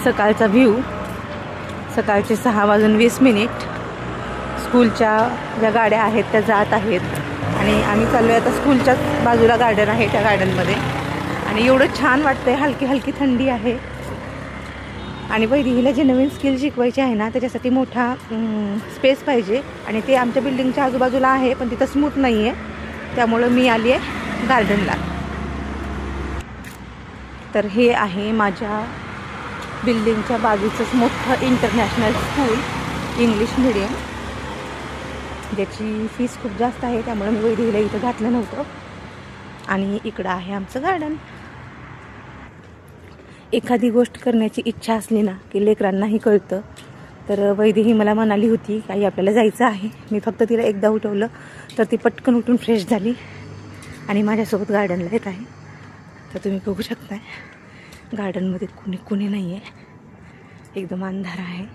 सकाळचा व्ह्यू. सकाळचे 6:20 स्कूलच्या ज्या गाड्या आहेत त्या जात आहेत आणि आम्ही चाललो आहे आता स्कूलच्याच बाजूला गार्डन आहे त्या गार्डनमध्ये. आणि एवढं छान वाटतंय, हलकी हलकी थंडी आहे. आणि वैदेहीला जे नवीन स्किल शिकवायचे आहे ना त्याच्यासाठी मोठा स्पेस पाहिजे आणि ते आमच्या बिल्डिंगच्या आजूबाजूला आहे, पण तिथं स्मूथ नाही आहे. त्यामुळं मी आली आहे गार्डनला. तर हे आहे माझ्या बिल्डिंगच्या बाजूचंच मोठं इंटरनॅशनल स्कूल इंग्लिश मिडियम, ज्याची फीस खूप जास्त आहे. त्यामुळे मी वैदेहीला इथं घातलं नव्हतं. आणि इकडं आहे आमचं गार्डन. एखादी गोष्ट करण्याची इच्छा असली ना की लेकरांनाही कळतं. तर वैदेही मला म्हणाली होती काही आपल्याला जायचं आहे. मी फक्त तिला एकदा उठवलं तर ती पटकन उठून फ्रेश झाली आणि माझ्यासोबत गार्डनला येत आहे. तर तुम्ही बघू शकताय गार्डनमध्ये कुणी नाही आहे, एकदम अंधार आहे.